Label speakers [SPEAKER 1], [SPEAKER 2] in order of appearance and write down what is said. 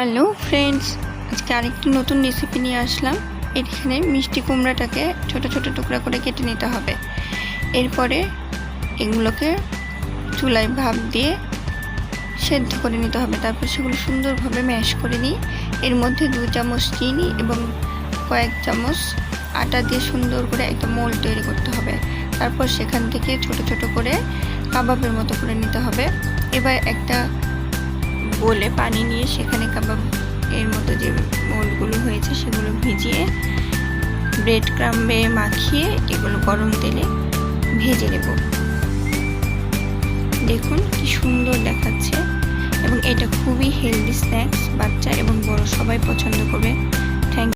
[SPEAKER 1] Hello friends, আজকে আরেকটি নতুন রেসিপি নিয়ে আসলাম। এখানে মিষ্টি কুমড়াটাকে ছোট ছোট টুকরা করে কেটে নিতে হবে। এরপরে এগুলোকে চুলায় ভাপ দিয়ে সেদ্ধ করে নিতে হবে। তারপর সেগুলো সুন্দরভাবে ম্যাশ করে নিই। এর মধ্যে 2 চামচ চিনি এবং কয়েক চামচ আটা দিয়ে সুন্দর করে একটা মোল তৈরি করতে হবে। তারপর সেখান থেকে ছোট ছোট করে কাবাবের মতো করে নিতে হবে। এবার একটা বলে পানি নিয়ে সেখানে কাবাব এর মতো যে মোলগুলো হয়েছে সেগুলো ভিজিয়ে ব্রেড ক্রাম্বে মাখিয়ে এগুলো গরম তেলে ভেজে নেব। দেখুন কি সুন্দর দেখাচ্ছে এবং এটা খুবই হেলদি স্ন্যাক্স, বাচ্চা এবং বড় সবাই পছন্দ করবে।